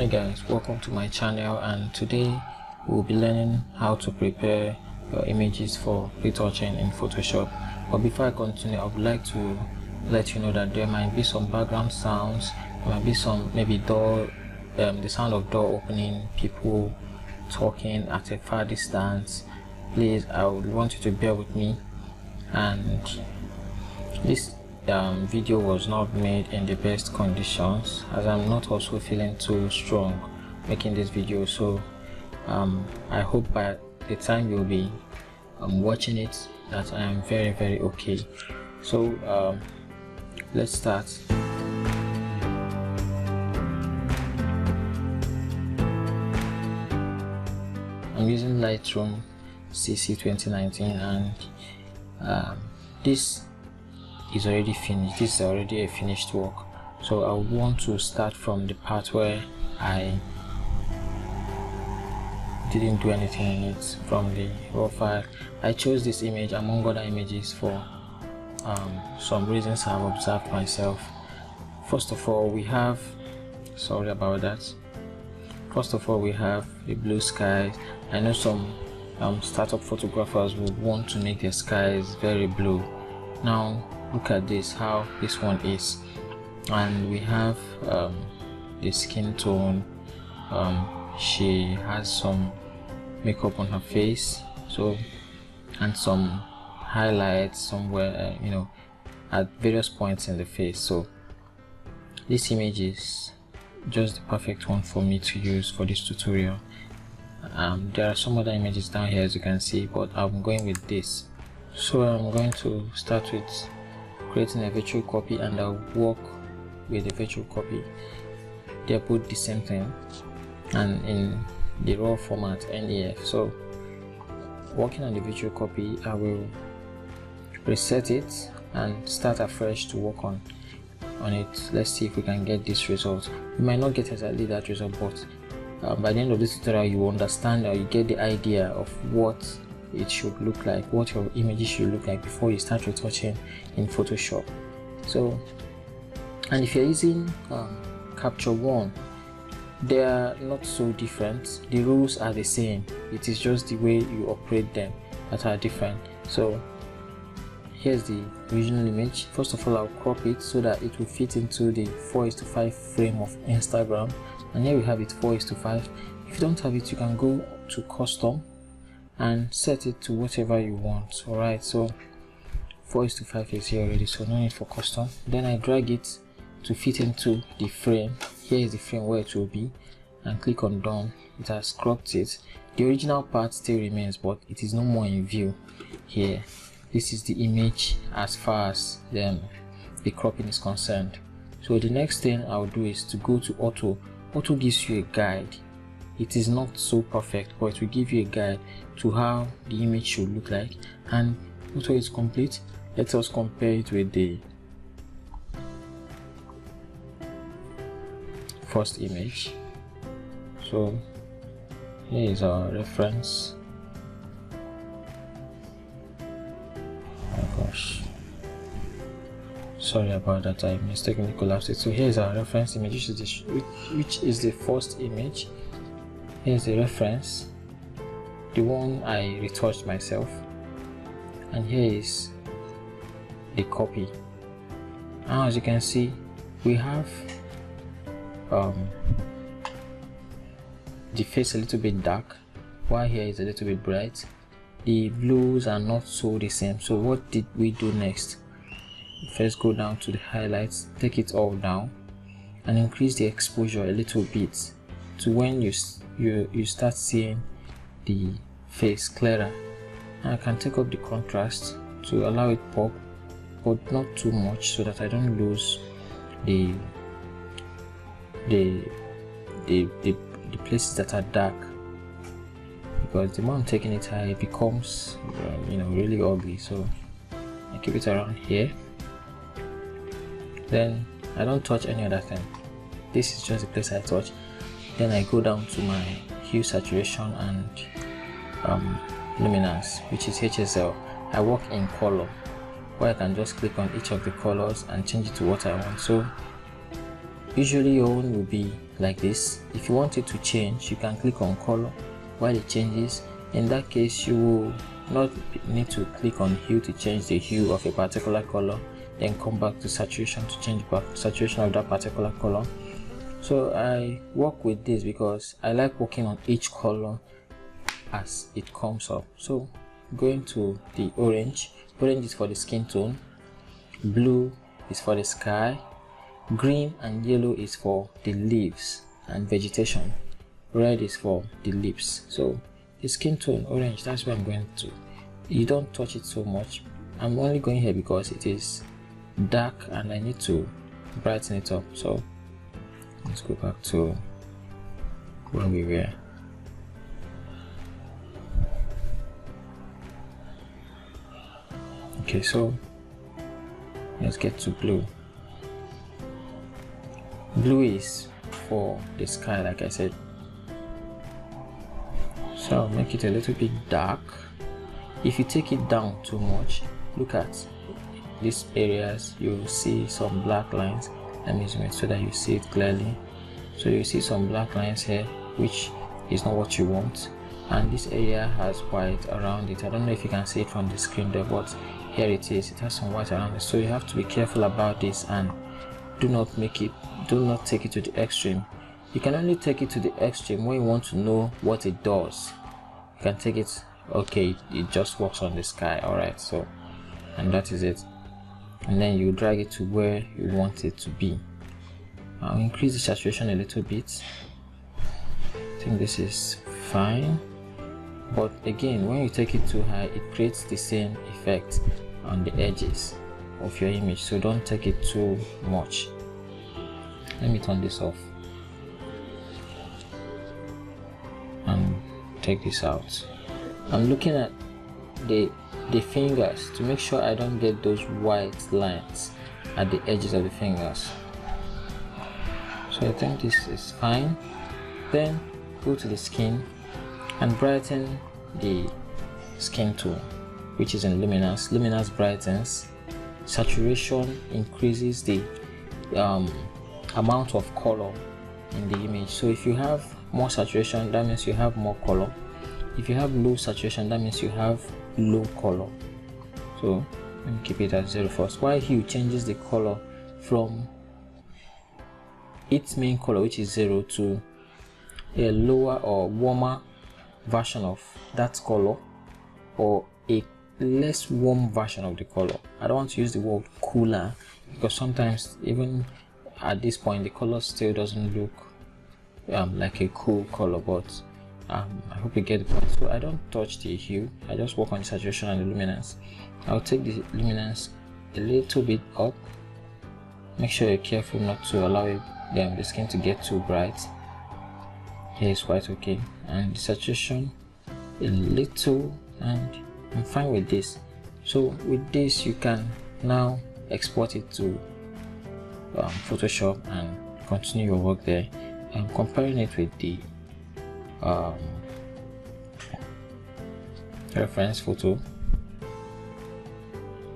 Hi guys, welcome to my channel, and today we'll be learning how to prepare your images for retouching in Photoshop. But before I continue, I would like to let you know that there might be some background sounds, there might be some maybe the sound of door opening, people talking at a far distance. Please, I would want you to bear with me. And this video was not made in the best conditions, as I'm not also feeling too strong making this video, so I hope by the time you'll be watching it that I am very okay. So let's start. I'm using Lightroom CC 2019, and this is already finished. This is already a finished work, so I want to start from the part where I didn't do anything in it, from the raw file. I chose this image among other images for some reasons I've observed myself. First of all, we have the blue skies. I know some startup photographers will want to make their skies very blue. Now look at this, how this one is. And we have the skin tone. She has some makeup on her face, and some highlights somewhere, at various points in the face. So this image is just the perfect one for me to use for this tutorial. There are some other images down here, as you can see, but I'm going with this. So I'm going to start with creating a virtual copy, and I'll work with the virtual copy. They're both the same thing, and in the raw format NEF. So working on the virtual copy, I will reset it and start afresh to work on it. Let's see if we can get this result. You might not get exactly that result, but by the end of this tutorial you will understand, or you get the idea of what it should look like, what your images should look like before you start retouching in Photoshop. So, and if you're using Capture One, they are not so different. The rules are the same. It is just the way you operate them that are different. So here's the original image. First of all, I'll crop it so that it will fit into the 4:5 frame of Instagram, and here we have it 4:5. If you don't have it, you can go to custom and set it to whatever you want. Alright, so 4:5 is here already, so no need for custom. Then I drag it to fit into the frame. Here is the frame where it will be, and click on done. It has cropped it. The original part still remains, but it is no more in view here. This is the image as far as the cropping is concerned. So the next thing I'll do is to go to auto. Auto gives you a guide. It is not so perfect, but it will give you a guide to how the image should look like. And auto is complete. Let us compare it with the first image. So here is our reference. Oh my gosh, sorry about that, I mistakenly collapsed it. So here's our reference image, which is the first image. Here's the reference, the one I retouched myself, and here is the copy. Now as you can see, we have the face a little bit dark, while here is a little bit bright. The blues are not so the same. So what did we do next? First, go down to the highlights, take it all down, and increase the exposure a little bit to when you start seeing the face clearer. And I can take up the contrast to allow it pop, but not too much, so that I don't lose the places that are dark, because the more I'm taking it high, it becomes really ugly. So I keep it around here. Then I don't touch any other thing. This is just the place I touch. Then I go down to my hue, saturation, and luminance, which is HSL. I work in color, where I can just click on each of the colors and change it to what I want. So usually your own will be like this. If you want it to change, you can click on color while it changes. In that case, you will not need to click on hue to change the hue of a particular color, then come back to saturation to change back saturation of that particular color. So I work with this because I like working on each color as it comes up. So going to the orange is for the skin tone, blue is for the sky, green and yellow is for the leaves and vegetation, red is for the lips. So the skin tone orange, that's where I'm going to. You don't touch it so much. I'm only going here because it is dark and I need to brighten it up. So let's go back to where we were. Okay, so let's get to blue. Blue is for the sky, like I said. So I'll make it a little bit dark. If you take it down too much, look at these areas, you'll see some black lines. Let me zoom it so that you see it clearly. So you see some black lines here, which is not what you want, and this area has white around it. I don't know if you can see it from the screen there, but here it is. It has some white around it. So you have to be careful about this and do not take it to the extreme. You can only take it to the extreme when you want to know what it does. You can take it, okay, it just works on the sky, alright, so, and that is it. And then you drag it to where you want it to be. I'll increase the saturation a little bit. I think this is fine, but again, when you take it too high, it creates the same effect on the edges of your image, so don't take it too much. Let me turn this off and take this out. I'm looking at the fingers to make sure I don't get those white lines at the edges of the fingers. So I think this is fine. Then go to the skin and brighten the skin tone, which is in luminance. Luminance brightens, saturation increases the amount of color in the image. So if you have more saturation, that means you have more color. If you have low saturation, that means you have low color. So let me keep it at 0 first. While hue changes the color from its main color, which is 0, to a lower or warmer version of that color, or a less warm version of the color. I don't want to use the word cooler because sometimes even at this point the color still doesn't look like a cool color, but I hope you get the point. So I don't touch the hue, I just work on the saturation and the luminance. I'll take the luminance a little bit up. Make sure you're careful not to allow the skin to get too bright. Here is quite okay, and the saturation a little, and I'm fine with this. So with this you can now export it to Photoshop and continue your work there. I'm comparing it with the reference photo.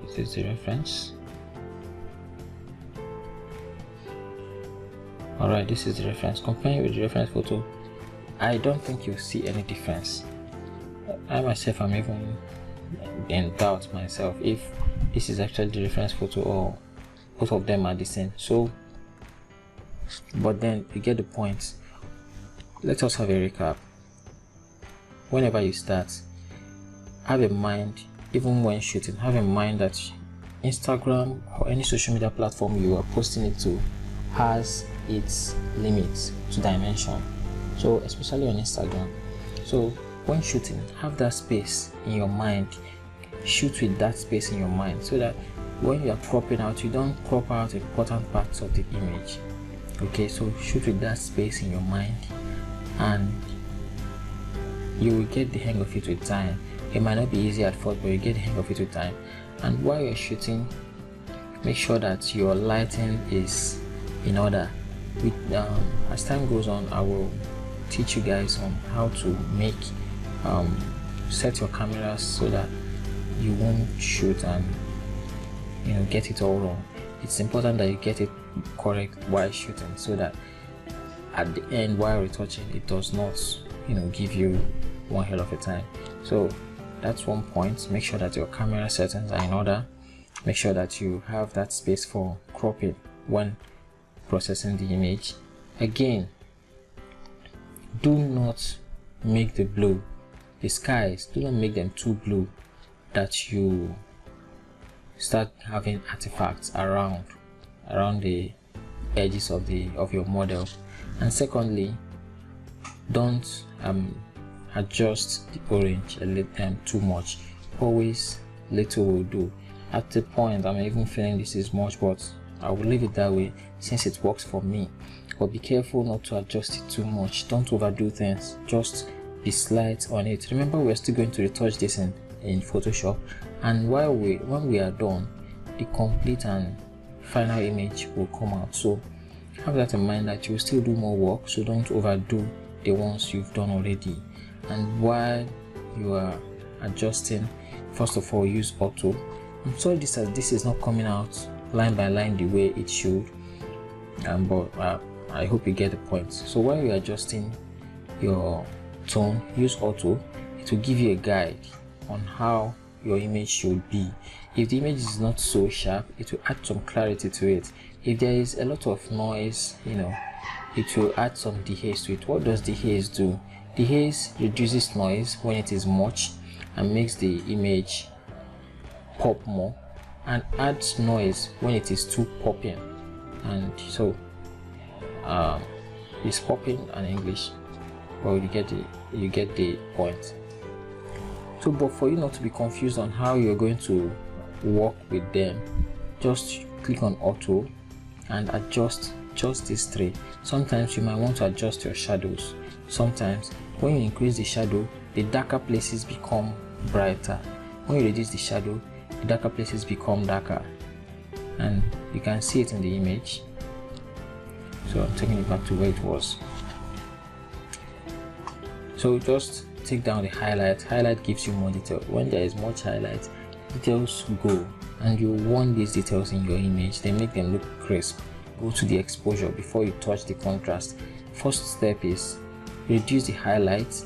This is the reference. Alright, this is the reference. Comparing with the reference photo, I don't think you'll see any difference. I myself am even in doubt myself if this is actually the reference photo or both of them are the same. So, but then you get the point. Let us have a recap. Whenever you start, have in mind, even when shooting, have in mind that Instagram or any social media platform you are posting it to has its limits to dimension. So especially on Instagram. So when shooting, have that space in your mind. Shoot with that space in your mind, so that when you are cropping out, you don't crop out important parts of the image. Okay, so shoot with that space in your mind, and you will get the hang of it with time. It might not be easy at first, but you get the hang of it with time. And while you're shooting, make sure that your lighting is in order. As time goes on, I will teach you guys on how to make set your cameras so that you won't shoot and get it all wrong. It's important that you get it correct while shooting, so that at the end while retouching, it does not, give you one hell of a time. So that's one point. Make sure that your camera settings are in order. Make sure that you have that space for cropping when processing the image. Again, do not make the skies, do not make them too blue that you start having artifacts around the edges of your model. And secondly, don't adjust the orange a little too much. Always little will do. At the point, I'm even feeling this is much, but I will leave it that way since it works for me. But be careful not to adjust it too much. Don't overdo things. Just be slight on it. Remember, we're still going to retouch this in Photoshop, and when we are done, the complete and final image will come out. So have that in mind, that you will still do more work, so don't overdo the ones you've done already. And while you are adjusting, first of all, use auto. I'm sorry this is not coming out line by line the way it should, but I hope you get the point. So while you're adjusting your tone, use auto. It will give you a guide on how your image should be. If the image is not so sharp, it will add some clarity to it. If there is a lot of noise, it will add some dehaze to it. What does dehaze do? Dehaze reduces noise when it is much and makes the image pop more, and adds noise when it is too popping. And so it's popping in English, well, you get the point. So, but for you not to be confused on how you're going to work with them, just click on auto and adjust just these three. Sometimes you might want to adjust your shadows. Sometimes when you increase the shadow, the darker places become brighter. When you reduce the shadow, the darker places become darker, and you can see it in the image. So I'm taking it back to where it was. So just take down the highlight gives you more detail. When there is much highlight, details go, and you want these details in your image. They make them look crisp. Go to the exposure before you touch the contrast. First step is reduce the highlights.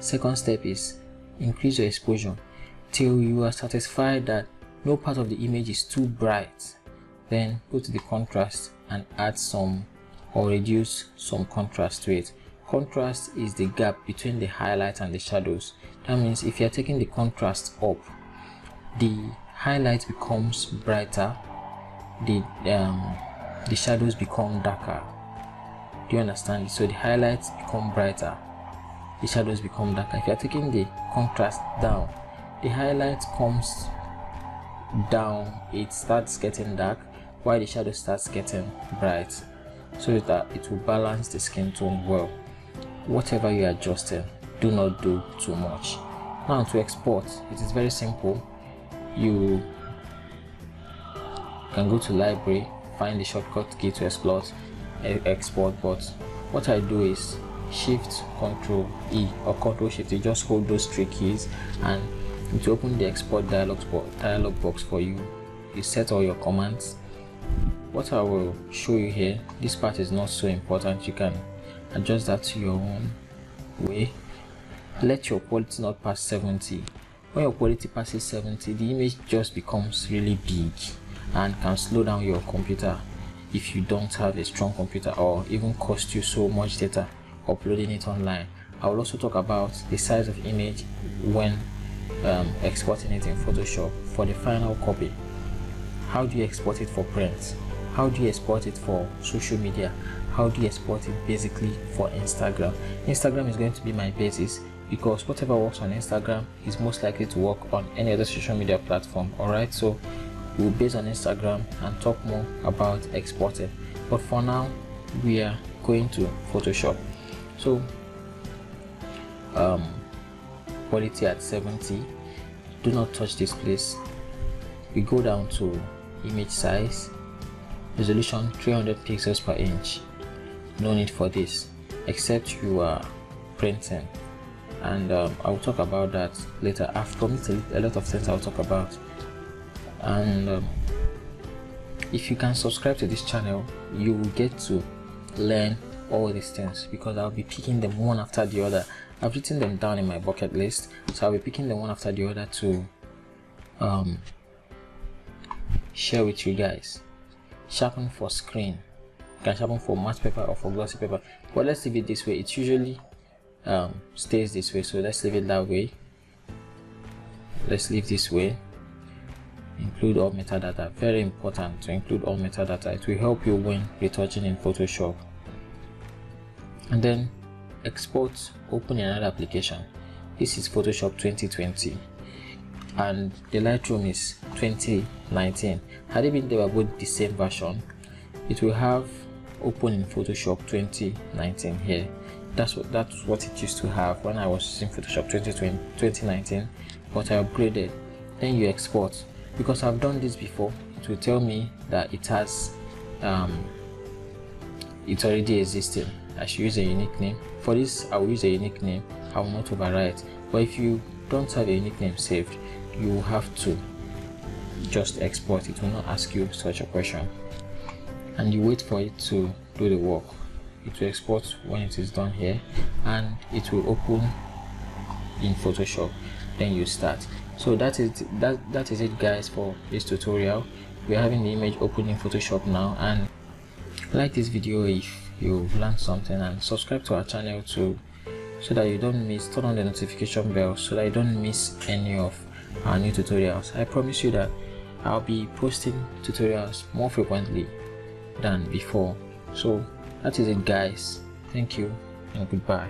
Second step is increase your exposure till you are satisfied that no part of the image is too bright. Then go to the contrast and add some or reduce some contrast to it. Contrast is the gap between the highlight and the shadows. That means if you are taking the contrast up, the highlight becomes brighter, the shadows become darker. Do you understand? So the highlights become brighter, the shadows become darker. If you are taking the contrast down, the highlight comes down, it starts getting dark, while the shadow starts getting bright, so that it will balance the skin tone well. Whatever you are adjusting, do not do too much. Now to export, it is very simple. You can go to library, find the shortcut key to export, but what I do is Shift Ctrl E or Ctrl Shift. You just hold those three keys and it will open the export dialog box for you. You set all your commands. What I will show you here, this part is not so important. You can adjust that to your own way. Let your quality not pass 70. When your quality passes 70, the image just becomes really big and can slow down your computer if you don't have a strong computer, or even cost you so much data uploading it online. I will also talk about the size of image when exporting it in Photoshop for the final copy. How do you export it for print? How do you export it for social media? How do you export it basically for Instagram? Instagram is going to be my basis, because whatever works on Instagram is most likely to work on any other social media platform. Alright, so we'll base on Instagram and talk more about exporting, but for now we are going to Photoshop. So quality at 70. Do not touch this place. We go down to image size, resolution 300 pixels per inch. No need for this except you are printing, and I will talk about that later. I've promised a lot of things I'll talk about. And if you can subscribe to this channel, you will get to learn all these things because I'll be picking them one after the other. I've written them down in my bucket list, so I'll be picking them one after the other to share with you guys. Sharpen for screen, you can sharpen for matte paper or for glossy paper, but let's leave it this way. It usually stays this way, so let's leave it that way. Let's leave this way. Include all metadata. Very important to include all metadata. It will help you when retouching in Photoshop. And then export, open in another application. This is Photoshop 2020 and the Lightroom is 2019. Had it been they were both the same version, it will have open in Photoshop 2019 here. That's what it used to have when I was using Photoshop 2019, but I upgraded. Then you export. Because I've done this before, it will tell me that it has it's already existing. I should use a unique name. For this, I will use a unique name. I will not overwrite. But if you don't have a unique name saved, you will have to just export. It will not ask you such a question, and you wait for it to do the work. It will export when it is done here, and it will open in Photoshop. Then you start. So that is it guys for this tutorial. We're having the image open in Photoshop now, and like this video if you've learned something, and subscribe to our channel too, so that you don't miss, turn on the notification bell so that you don't miss any of our new tutorials. I promise you that I'll be posting tutorials more frequently than before. So that is it guys. Thank you and goodbye.